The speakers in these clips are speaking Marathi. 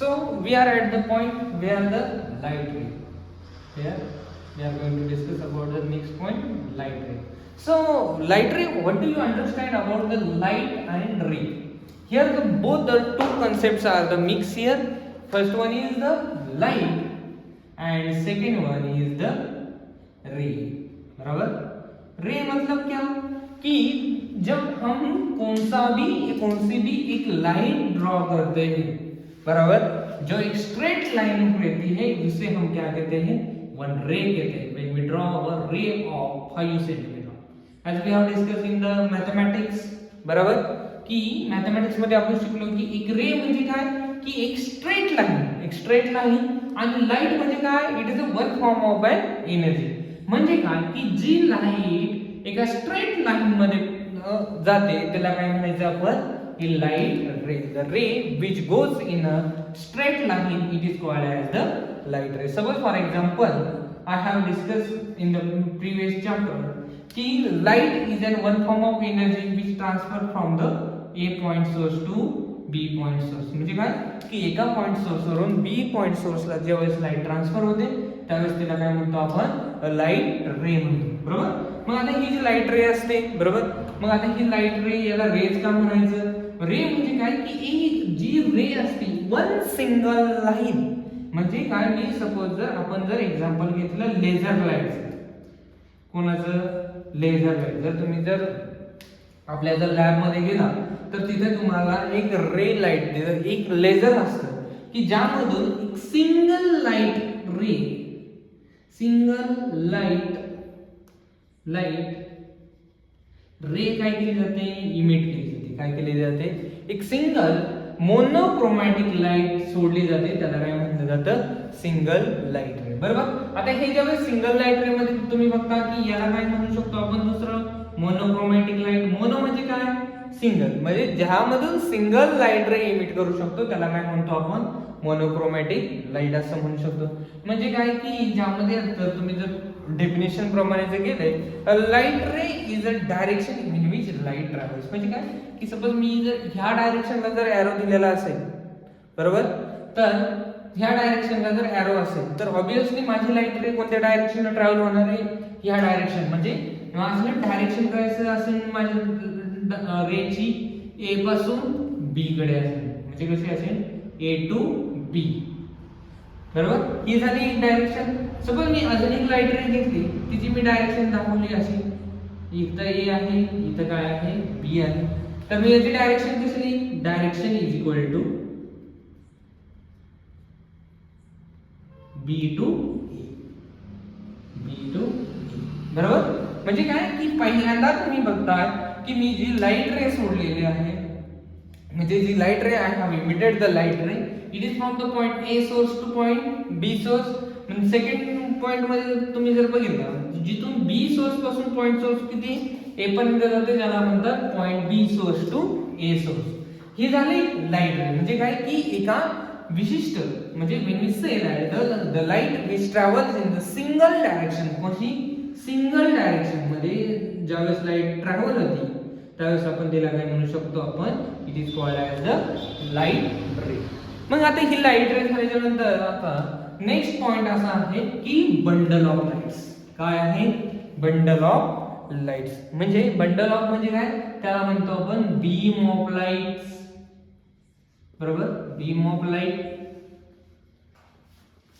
So we are at the point where the light ray. Here we are going to discuss about the next point, light ray. So light ray, what do you understand about the light and ray? Here both the two concepts are the mix here. First one is the light and second one is the ray. बराबर? रे मतलब क्या कि जब हम कौन सी भी एक लाइन ड्रॉ करते हैं, बराबर, जो एक स्ट्रेट लाइन रहती है उसे हम क्या कहते हैं, वन रे कहते हैं. When we draw a ray of 5 centimetre as we have discuss in the mathematics, बराबर, की मॅथमॅटिक्स मध्ये आपण शिकलो की एक रे म्हणजे काय की एक स्ट्रेट लाइन आणि लाइट म्हणजे काय, it is a one form of an energy. म्हणजे काय की जी लाईट एका स्ट्रेट लाइन मध्ये जाते त्याला काय म्हणायचं आपण, की light ray. The ray which goes in a straight line, it is called as the light ray. Suppose for example I have discussed in the previous chapter कि light is an one form of energy which transfer from the A point source to B point source. म्हणजे काय की एका पॉइंट सोर्स वरून B पॉइंट सोर्सला ज्यावेळेस लाईट ट्रान्सफर होते त्यावेळेस तिला काय म्हणतो आपण, लाईट रे म्हणतो. बरोबर. मग आता ही जी लाईट रे असते, बरोबर, मग आता ही लाईट रे याला रेज का म्हणायचं. रे म्हणजे काय की एक जी रे असते वन सिंगल लाईन. म्हणजे काय, मी सपोज जर आपण जर एक्झाम्पल घेतलं लेझर लाईट, कोणाचं लेझर लाईट, जर तुम्ही जर आपल्या जर लॅब मध्ये गेला तर तिथे तुम्हाला एक रे लाईट, एक लेझर असतं की ज्यामधून एक सिंगल लाईट रे काय केली जाते, इमिट केली जाते. काय केली जाते, एक सिंगल मोनोक्रोमॅटिक लाईट सोडली जाते, त्याला काय म्हटलं जातं, सिंगल लाईट रे. बरोबर. आता हे जेव्हा सिंगल लाईट रे मध्ये तुम्ही बघता की याला काय म्हणू शकतो आपण, दुसरं मोनोक्रोमॅटिक लाईट. मोनो म्हणजे काय, सिंगल, म्हणजे ज्यामधून सिंगल लाईट रे इमिट करू शकतो त्याला काय म्हणतो आपण, मोनोक्रोमॅटिक लाईट असं म्हणू शकतो. म्हणजे काय की ज्यामध्ये जर तुम्ही जर डेफिनेशन प्रमाणे जर गेले, light ray is a direction in which light travels. म्हणजे काय की सपोज मी जर ह्या डायरेक्शनला जर एरो दिलेला असेल, बरोबर, तर ह्या डायरेक्शनला जर एरो असेल तर ऑब्विसली माझी लाईट रे कोणत्या डायरेक्शनला ट्रॅव्हल होणार आहे, ह्या डायरेक्शन. म्हणजे माझं डायरेक्शन काय असेल, माझ्या रेची ए पासून बी कडे असेल. म्हणजे कशी असेल, ए टू बी. बरोबर. ही झाली एक डायरेक्शन. सपोज मी अजून एक लाईट रे घेतली, तिची मी डायरेक्शन दाखवली अशी, इथं ए आहे, इथं काय आहे, बी आहे. तर मी याची डायरेक्शन कशी लिही, direction is equal to B to A. बरोबर. म्हणजे काय की पहिल्यांदा तुम्ही बघताय की मी जी लाईट रे सोडलेली आहे, म्हणजे जी light ray I have emitted the light ray, it is from the point A source to point B source. म्हणजे सेकंड पॉइंट मध्ये तुम्ही जर बघितलं, जिथून बी सोर्स पासून पॉइंट सोर्स किती ए पर्यंत जाते, ज्याला म्हणतात point B source to A source. ही झाली लाईट रे. म्हणजे काय की एका विशिष्ट, म्हणजे when we say that the light which travels in the single direction, कोणती सिंगल डायरेक्शन मध्ये ज्यावेळेस लाईट ट्रॅव्हल होती त्यावेळेस आपण तिला काय म्हणू शकतो आपण, it is called as the light ray. मग आता ही लाईट रे झाल्याच्या नंतर आता नेक्स्ट पॉइंट असा आहे की बंडल ऑफ लाईट्स. काय आहे, बंडल ऑफ लाईट्स. म्हणजे बंडल ऑफ म्हणजे काय, त्याला म्हणतो आपण बीम ऑफ लाईट्स. बरोबर. Beam of light.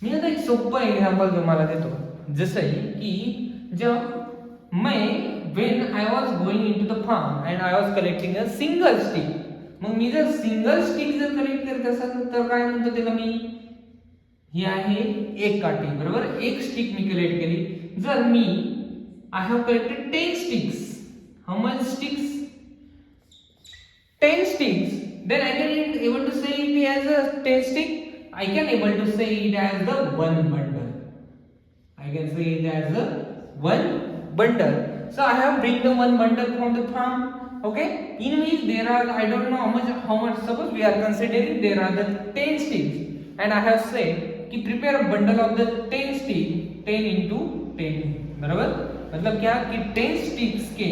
मी आता एक सोपं एक्झाम्पल तुम्हाला देतो. जसं की जब मैं when I was going into the farm and I was collecting a single stick, मग मी जर सिंगल स्टिक जर कलेक्ट करत असेल तर काय म्हणतो त्याला मी, ही आहे एक काठी. बरोबर. एक स्टिक मी कलेक्ट केली. जर मी I have collected 10 sticks, how much sticks, 10 sticks, then I can able to say it as a 10 stick. I can able to say it as the one bundle. I can say it as the one bundle. So I have bring the one bundle from the farm. Okay. In which there are, I don't know how much. Suppose we are considering there are the 10 sticks, and I have said कि prepare a bundle of the 10 stick, 10 into 10. बराबर. मतलब क्या कि 10 sticks के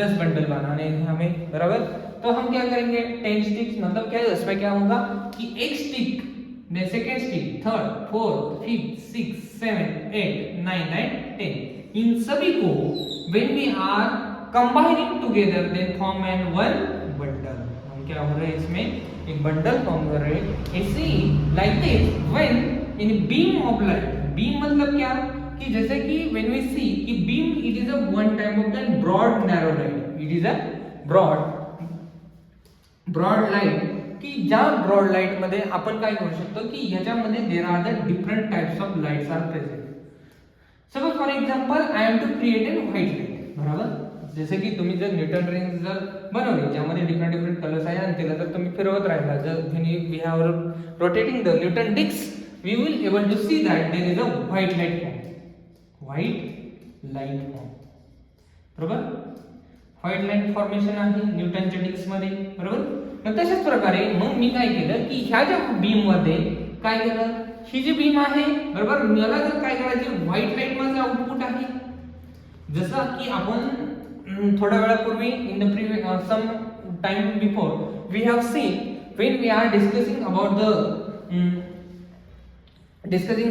10 बंडल बनाने हैं हमें. बराबर. तो हम क्या करेंगे, 10 स्टिक्स मतलब क्या है, उसमें क्या होगा कि एक stick then second stick, third, fourth, fifth, sixth, seventh, eighth, ninth and 10th. In सभी को when we are combining together then form an one bundle. हम क्या हो रहे हैं इसमें एक बंडल फॉर्म कर रहे हैं. ऐसे like this when in beam of light. beam मतलब क्या कि जैसे कि when we see कि beam it is a one type of the broad narrow light. It is a broad light की ज्या ब्रॉड लाइट मध्ये आपण काय करू शकतो की ह्याच्यामध्ये there are the different types of lights are present. Suppose for example I am to create an white light. बरोबर, जसे की तुम्ही जर न्यूटन रिंग जर बनवली ज्यामध्ये डिफरंट कलर्स आहे आणि त्याला जर तुम्ही फिरवत राहिला जर we have rotating the Newton disc we will able to see that there is a white light form. White light form. बरोबर, व्हाईट लाईट फॉर्मेशन आहे न्यूटनच्या डिस्क मध्ये. बरोबर, मग तशाच प्रकारे मग मी काय केलं की ह्या ज्या बीम मध्ये काय केलं ही जी बीम आहे बरोबर मला जर काय करायचे व्हाईट लाईट माझं आउटपुट आहे. जसं की आपण थोड्या वेळापूर्वी in the previous some time before we have seen when we are discussing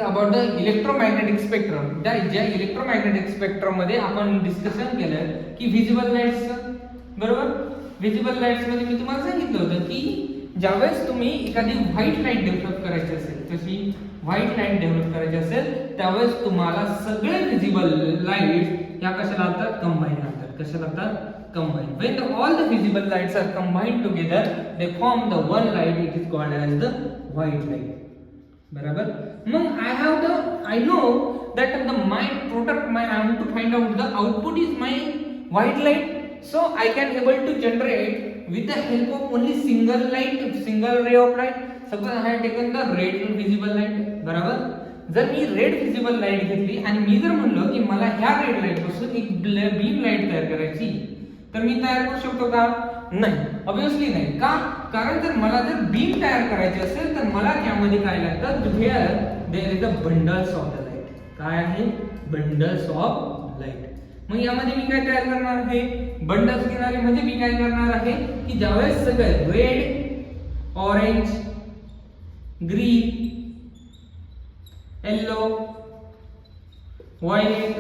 about the electromagnetic spectrum. ज्या इलेक्ट्रोमॅग्नेटिक स्पेक्ट्रम मध्ये आपण डिस्कशन केलं की व्हिजिबल लाईट्सचं. बरोबर, व्हिजिबल लाईट्स मध्ये मी तुम्हाला सांगितलं होतं की ज्यावेळेस तुम्ही एखादी व्हाईट लाईट डेव्हलप करायची असेल तशी व्हाईट लाईट डेव्हलप करायची असेल त्यावेळेस तुम्हाला सगळे व्हिजिबल लाईट या कशा लागतात कंबाईन लागतात. कशा लागतात combine. When all the visible lights are combined together they form the one light it is called as the white light. बरोबर, मग I know that my product I want to find out the output is my white light. So I can able to generate with the help of only single ray of light. Suppose I have taken the red visible light. बरोबर, जर मी रेड विजिबल लाईट घेतली आणि मी जर म्हणलो की मला ह्या रेड लाईट पासून एक बीम लाईट तयार करायची तर मी तयार करू शकतो का? नाही, ऑब्विसली नाही. का? कारण जर मला जर बीम तयार करायची असेल तर मला त्यामध्ये काय लागतं there is a bundles of the light. काय आहे? Bundles of light. मग यामध्ये मी काय तयार करणार आहे? बंडल्स घेणार आहे. म्हणजे मी काय करणार आहे की ज्यावेळेस सगळे red, orange, green, yellow, white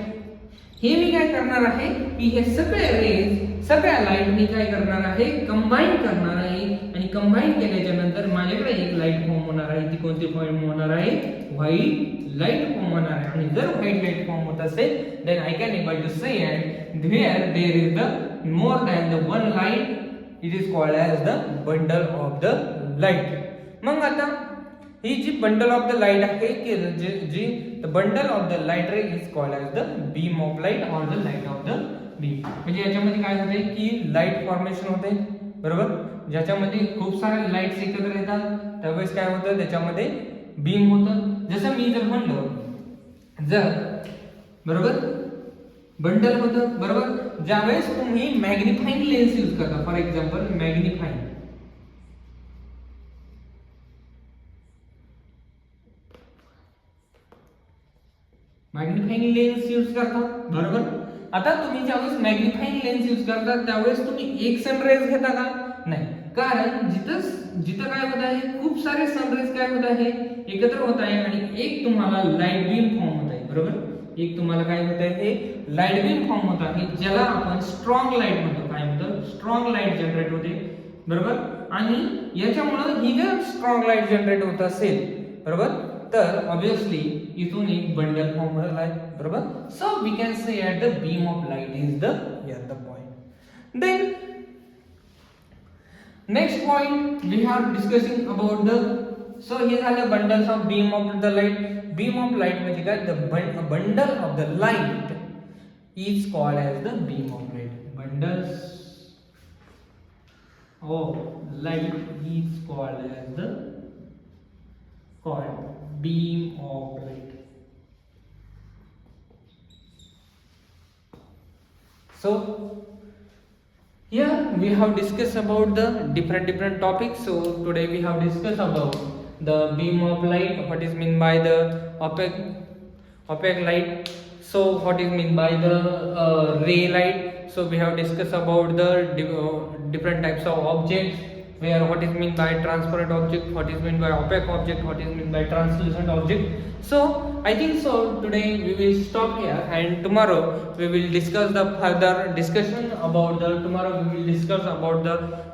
हे मी काय करणार आहे की हे सगळे रेज सगळ्या लाईट मी काय करणार आहे कंबाईन करणार आहे. आणि कंबाईन केल्याच्या नंतर माझ्याकडे एक लाईट फॉर्म होणार आहे. ती कोणती फॉर्म होणार आहे? व्हाईट लाईट फॉर्म होणार आहे. आणि जर व्हाईट लाईट फॉर्म होत असेल then I can able to say and there is the more than the one light it is called as the bundle of the light. मग आता ही जी बंडल ऑफ द लाईट आहे की जी the bundle of the light ray is called as the beam of light or the light of the beam. म्हणजे याच्यामध्ये काय होते की लाईट फॉर्मेशन होते. बरोबर, ज्याच्यामध्ये खूप सारे लाईट्स एकत्र येतात त्यावेळेस काय होतं त्याच्यामध्ये बीम होतं. जसं मी जर म्हणलो जर बरोबर बंडल होतं. बरोबर, ज्यावेळेस तुम्ही मॅग्निफाइंग लेन्स यूज करता for example magnifying lens use करता. बरोबर, आता तुम्ही ज्यावेळेस मॅग्निफाइंग लेन्स यूज करता त्यावेळेस तुम्ही एक सनरेज घेता का? नाही, कारण जिथं काय होत आहे खूप सारे सनरेज काय होत आहे एकत्र होत आहे आणि एक तुम्हाला लाईट बीम फॉर्म होत आहे. बरोबर, एक तुम्हाला काय होत आहे हे लाईट बीम फॉर्म होत आहे ज्याला आपण स्ट्रॉंग लाईट म्हणतो. काय म्हणतो? स्ट्रॉंग लाईट जनरेट होते. बरोबर, आणि याच्यामुळे ही जर स्ट्रॉंग लाईट जनरेट होत असेल बरोबर तर ऑब्वियसली इथून एक बंडल फॉर्म होणार आहे. बरोबर, so we can say at the beam of light is the point. Then next point we are discussing about the so हे झालं bundles of beam of the light. Beam of light म्हणजे काय? The bundle of the light is called as the beam of light. Bundles of light is called as the beam of light. So here we have discussed about the different topics. So today we have discussed about the beam of light, what is mean by the opaque light. So what is mean by the ray light. So we have discussed about the different types of objects. where what is meant by transparent object, what is meant by opaque object, what is meant by translucent object. So I think so today we will stop here, and tomorrow we will discuss the further discussion about the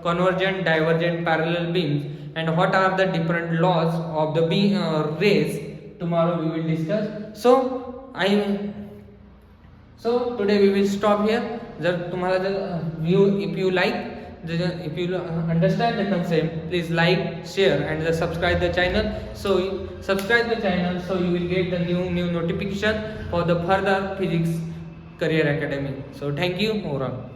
convergent, divergent, parallel beams, and what are the different laws of the beam rays. Tomorrow we will discuss. So today we will stop here. जर तुम्हाला जर if you like, if you understand the concept, please like, share, and subscribe the channel. So you will get the new notification for the further physics career academy. So thank you. Overall.